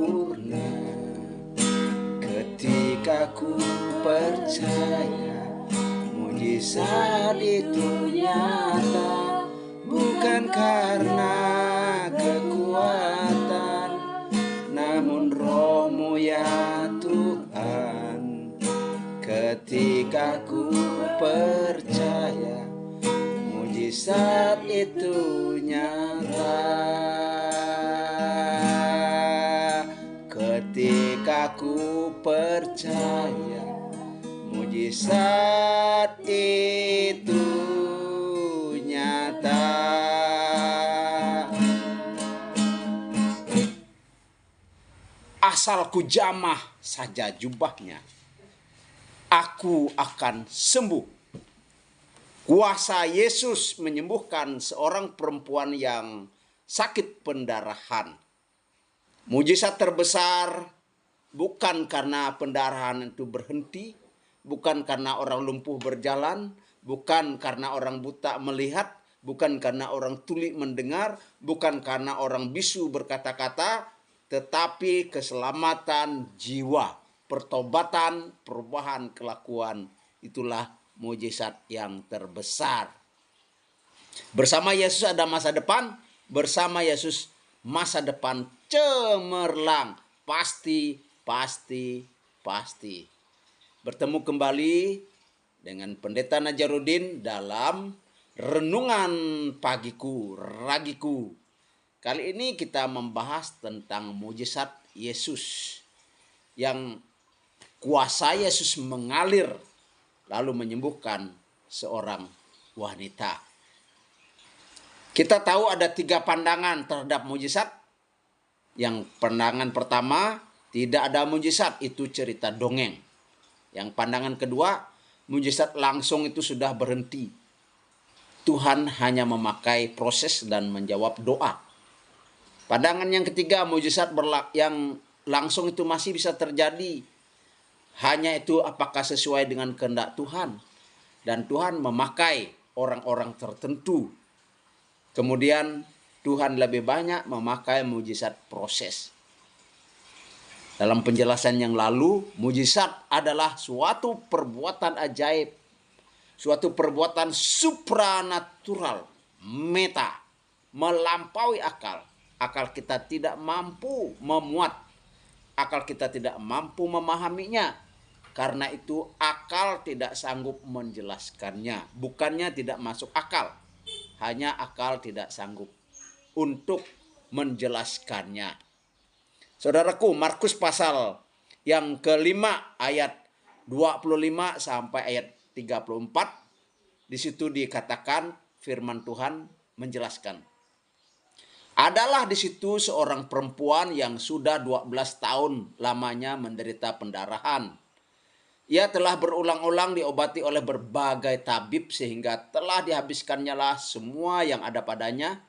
sempurna. Ketika ku percaya mujizat itu nyata, bukan karena kekuatan, namun Roh-Mu ya Tuhan. Ketika ku percaya mujizat itu nyata. Ketika ku percaya mujizat itu nyata. Asal ku jamah saja jubahnya, aku akan sembuh. Kuasa Yesus menyembuhkan seorang perempuan yang sakit pendarahan. Mujizat terbesar bukan karena pendarahan itu berhenti, bukan karena orang lumpuh berjalan, bukan karena orang buta melihat, bukan karena orang tuli mendengar, bukan karena orang bisu berkata-kata, tetapi keselamatan jiwa, pertobatan, perubahan kelakuan. Itulah mujizat yang terbesar. Bersama Yesus ada masa depan, bersama Yesus masa depan cemerlang, pasti. Bertemu kembali dengan Pendeta Najarudin dalam renungan pagiku, ragiku. Kali ini kita membahas tentang mujizat Yesus, yang kuasa Yesus mengalir lalu menyembuhkan seorang wanita. Kita tahu ada 3 pandangan terhadap mujizat. Yang pandangan pertama, tidak ada mujizat, itu cerita dongeng. Yang pandangan kedua, mujizat langsung itu sudah berhenti. Tuhan hanya memakai proses dan menjawab doa. Pandangan yang ketiga, mujizat yang langsung itu masih bisa terjadi. Hanya itu apakah sesuai dengan kehendak Tuhan. Dan Tuhan memakai orang-orang tertentu. Kemudian Tuhan lebih banyak memakai mujizat proses. Dalam penjelasan yang lalu, mujizat adalah suatu perbuatan ajaib, suatu perbuatan supranatural, meta, melampaui akal. Akal kita tidak mampu memuat, akal kita tidak mampu memahaminya. Karena itu akal tidak sanggup menjelaskannya. Bukannya tidak masuk akal, hanya akal tidak sanggup untuk menjelaskannya. Saudaraku, Markus pasal yang kelima ayat 25 sampai ayat 34, di situ dikatakan firman Tuhan menjelaskan. Adalah di situ seorang perempuan yang sudah 12 tahun lamanya menderita pendarahan. Ia telah berulang-ulang diobati oleh berbagai tabib sehingga telah dihabiskannya lah semua yang ada padanya.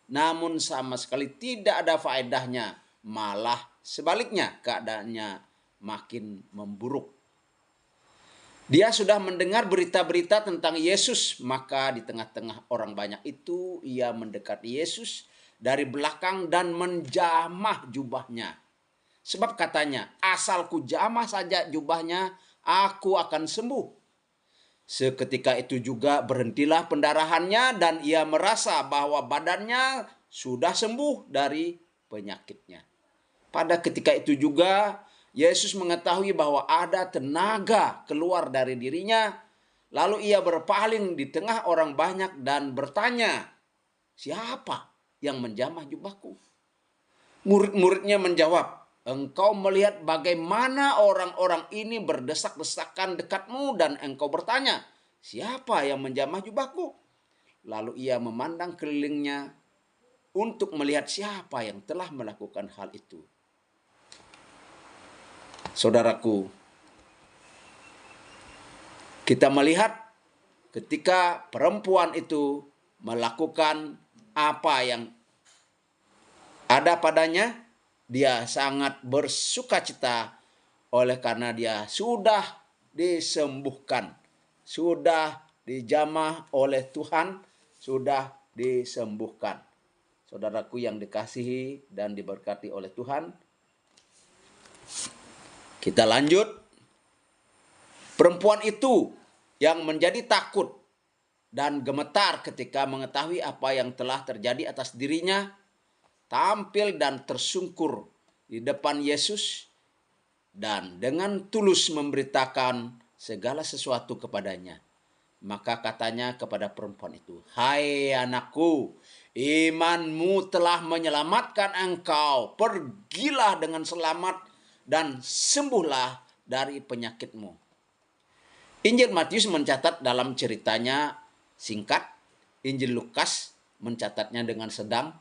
Namun sama sekali tidak ada faedahnya, malah sebaliknya keadaannya makin memburuk. Dia sudah mendengar berita-berita tentang Yesus, maka di tengah-tengah orang banyak itu ia mendekati Yesus dari belakang dan menjamah jubahnya. Sebab katanya, asal ku jamah saja jubahnya, aku akan sembuh. Seketika itu juga berhentilah pendarahannya dan ia merasa bahwa badannya sudah sembuh dari penyakitnya. Pada ketika itu juga Yesus mengetahui bahwa ada tenaga keluar dari dirinya. Lalu ia berpaling di tengah orang banyak dan bertanya, siapa yang menjamah jubahku? Murid-muridnya menjawab, engkau melihat bagaimana orang-orang ini berdesak-desakan dekatmu dan engkau bertanya, siapa yang menjamah jubahku? Lalu ia memandang kelilingnya untuk melihat siapa yang telah melakukan hal itu. Saudaraku, kita melihat ketika perempuan itu melakukan apa yang ada padanya, dia sangat bersukacita oleh karena dia sudah disembuhkan, sudah dijamah oleh Tuhan, sudah disembuhkan. Saudaraku yang dikasihi dan diberkati oleh Tuhan, Kita lanjut. Perempuan itu yang menjadi takut dan gemetar ketika mengetahui apa yang telah terjadi atas dirinya, tampil dan tersungkur di depan Yesus dan dengan tulus memberitakan segala sesuatu kepadanya. Maka katanya kepada perempuan itu, "Hai anakku, imanmu telah menyelamatkan engkau. Pergilah dengan selamat dan sembuhlah dari penyakitmu." Injil Matius mencatat dalam ceritanya singkat, Injil Lukas mencatatnya dengan sedang,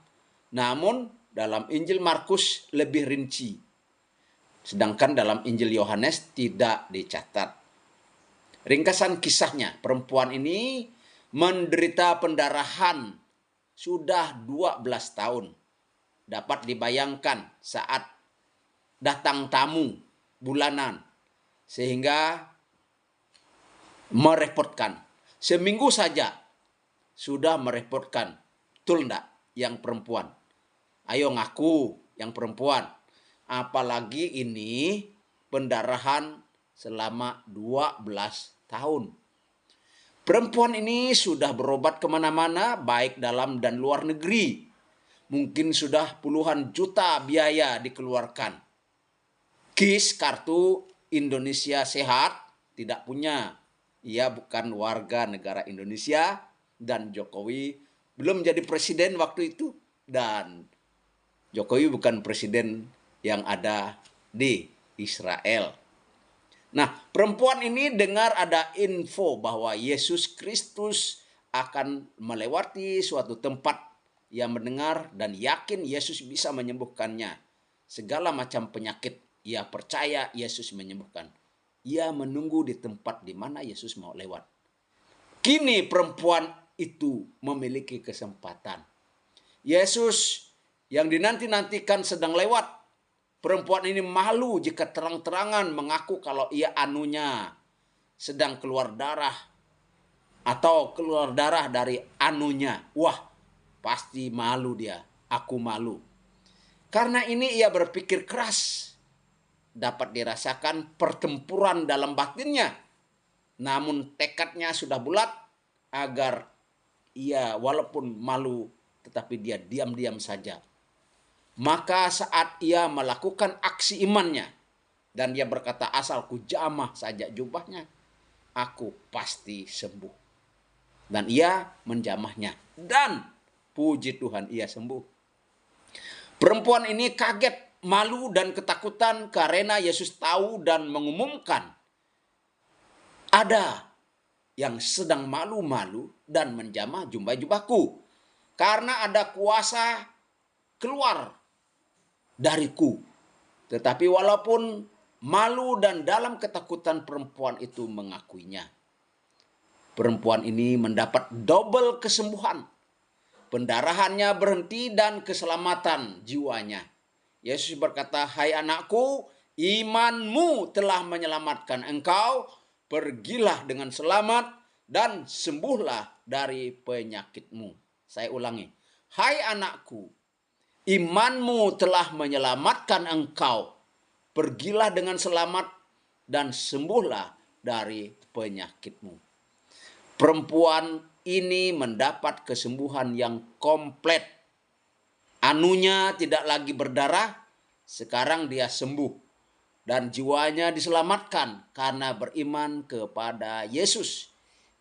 namun dalam Injil Markus lebih rinci. Sedangkan dalam Injil Yohanes tidak dicatat. Ringkasan kisahnya, perempuan ini menderita pendarahan sudah 12 tahun. Dapat dibayangkan saat datang tamu bulanan, sehingga merepotkan. Seminggu saja sudah merepotkan. Betul enggak yang perempuan? Ayo ngaku yang perempuan. Apalagi ini pendarahan selama 12 tahun. Perempuan ini sudah berobat kemana-mana, baik dalam dan luar negeri. Mungkin sudah puluhan juta biaya dikeluarkan. KIS, Kartu Indonesia Sehat, tidak punya. Ia bukan warga negara Indonesia, dan Jokowi belum jadi presiden waktu itu. Dan Jokowi bukan presiden yang ada di Israel. Nah, perempuan ini dengar ada info bahwa Yesus Kristus akan melewati suatu tempat. Ia mendengar dan yakin Yesus bisa menyembuhkannya. Segala macam penyakit, ia percaya Yesus menyembuhkan. Ia menunggu di tempat di mana Yesus mau lewat. Kini perempuan itu memiliki kesempatan. Yesus yang dinanti-nantikan sedang lewat. Perempuan ini malu jika terang-terangan mengaku kalau ia anunya sedang keluar darah atau keluar darah dari anunya. Wah, pasti malu dia. Aku malu. Karena ini ia berpikir keras. Dapat dirasakan pertempuran dalam batinnya. Namun tekadnya sudah bulat agar ia walaupun malu tetapi dia diam-diam saja. Maka saat ia melakukan aksi imannya dan dia berkata, "Asal ku jamah saja jubahnya, aku pasti sembuh." Dan ia menjamahnya dan puji Tuhan ia sembuh. Perempuan ini kaget, malu dan ketakutan karena Yesus tahu dan mengumumkan ada yang sedang malu-malu dan menjamah jubah-jubahku karena ada kuasa keluar dariku. Tetapi walaupun malu dan dalam ketakutan perempuan itu mengakuinya. Perempuan ini mendapat double kesembuhan. Pendarahannya berhenti dan keselamatan jiwanya. Yesus berkata, "Hai anakku, imanmu telah menyelamatkan engkau. Pergilah dengan selamat dan sembuhlah dari penyakitmu." Saya ulangi. Hai anakku, imanmu telah menyelamatkan engkau. Pergilah dengan selamat dan sembuhlah dari penyakitmu. Perempuan ini mendapat kesembuhan yang komplit. Anunya tidak lagi berdarah, sekarang dia sembuh. Dan jiwanya diselamatkan karena beriman kepada Yesus.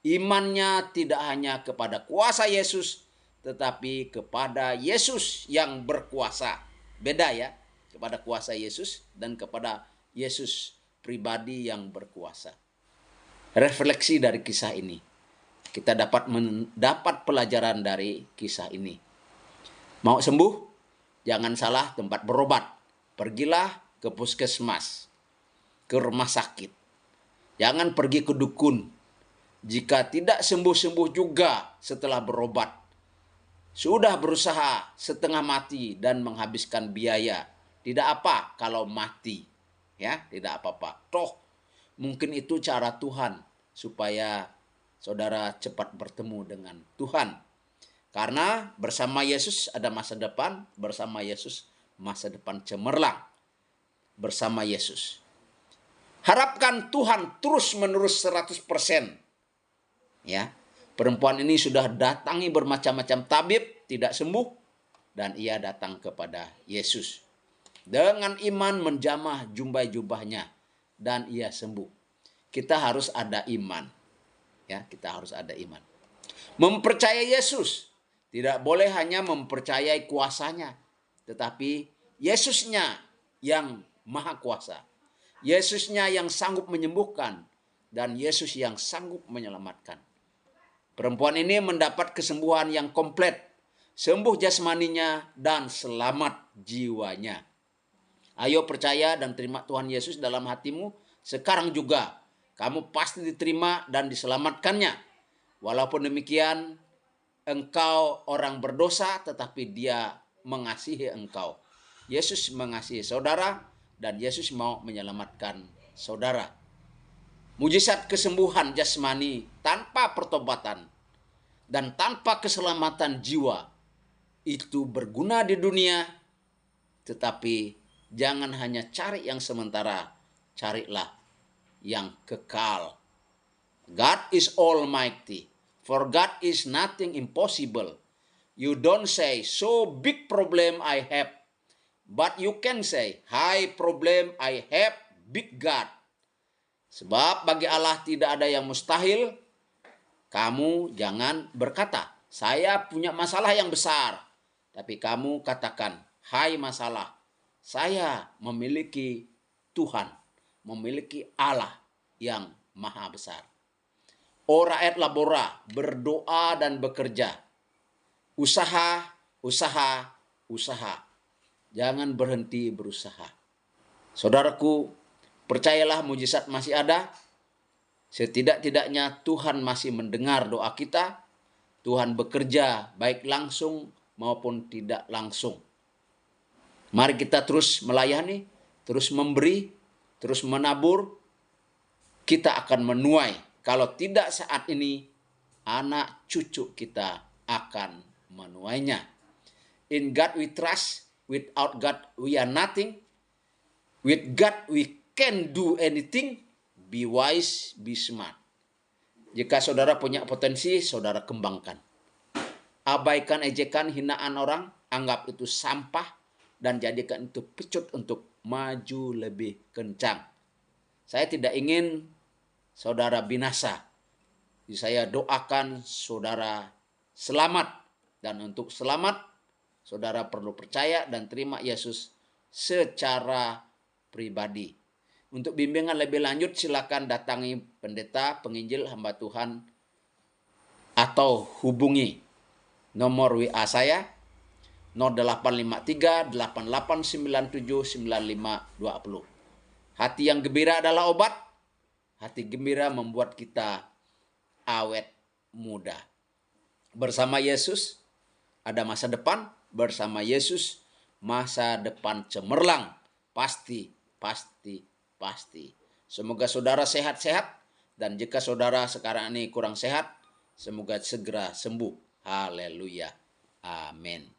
Imannya tidak hanya kepada kuasa Yesus, tetapi kepada Yesus yang berkuasa. Beda ya, kepada kuasa Yesus dan kepada Yesus pribadi yang berkuasa. Refleksi dari kisah ini. Kita dapat mendapat pelajaran dari kisah ini. Mau sembuh? Jangan salah tempat berobat. Pergilah ke puskesmas, ke rumah sakit. Jangan pergi ke dukun. Jika tidak sembuh-sembuh juga setelah berobat, sudah berusaha setengah mati dan menghabiskan biaya. Tidak apa kalau mati. Ya, tidak apa-apa. Toh, mungkin itu cara Tuhan supaya saudara cepat bertemu dengan Tuhan. Karena bersama Yesus ada masa depan, bersama Yesus masa depan cemerlang. bersama Yesus. Harapkan Tuhan terus-menerus 100%. Ya, perempuan ini sudah datangi bermacam-macam tabib, tidak sembuh, dan ia datang kepada Yesus. Dengan iman menjamah jubah-jubahnya, dan ia sembuh. Kita harus ada iman. Ya, kita harus ada iman. Mempercayai Yesus. Tidak boleh hanya mempercayai kuasanya, tetapi Yesusnya yang maha kuasa. Yesusnya yang sanggup menyembuhkan, dan Yesus yang sanggup menyelamatkan. Perempuan ini mendapat kesembuhan yang komplit, sembuh jasmaninya dan selamat jiwanya. Ayo percaya dan terima Tuhan Yesus dalam hatimu sekarang juga. Kamu pasti diterima dan diselamatkannya. Walaupun demikian, engkau orang berdosa, tetapi Dia mengasihi engkau. Yesus mengasihi saudara, dan Yesus mau menyelamatkan saudara. Mujizat kesembuhan jasmani tanpa pertobatan dan tanpa keselamatan jiwa itu berguna di dunia, tetapi jangan hanya cari yang sementara, carilah yang kekal. God is almighty, for God is nothing impossible. You don't say, so big problem I have, but you can say, high problem I have, big God. Sebab bagi Allah tidak ada yang mustahil. Kamu jangan berkata, saya punya masalah yang besar. Tapi kamu katakan, hai masalah, saya memiliki Tuhan, memiliki Allah yang maha besar. Ora et labora, berdoa dan bekerja. Usaha, usaha, usaha. Jangan berhenti berusaha. Saudaraku, percayalah mujizat masih ada. Setidak-tidaknya Tuhan masih mendengar doa kita. Tuhan bekerja baik langsung maupun tidak langsung. Mari kita terus melayani, terus memberi, terus menabur. Kita akan menuai. Kalau tidak saat ini, anak cucu kita akan menuainya. In God we trust. Without God we are nothing. With God we can do anything. Be wise, be smart. Jika saudara punya potensi, saudara kembangkan. Abaikan ejekan, hinaan orang, anggap itu sampah, dan jadikan itu pecut untuk maju lebih kencang. Saya tidak ingin saudara binasa. Saya doakan saudara selamat. Dan untuk selamat, saudara perlu percaya dan terima Yesus secara pribadi. Untuk bimbingan lebih lanjut, silakan datangi pendeta, penginjil, hamba Tuhan, atau hubungi nomor WA saya 0853 8897 9520. Hati yang gembira adalah obat. Hati gembira membuat kita awet muda. Bersama Yesus ada masa depan. Bersama Yesus masa depan cemerlang. Pasti. Semoga saudara sehat-sehat. Dan jika saudara sekarang ini kurang sehat, semoga segera sembuh. Haleluya. Amin.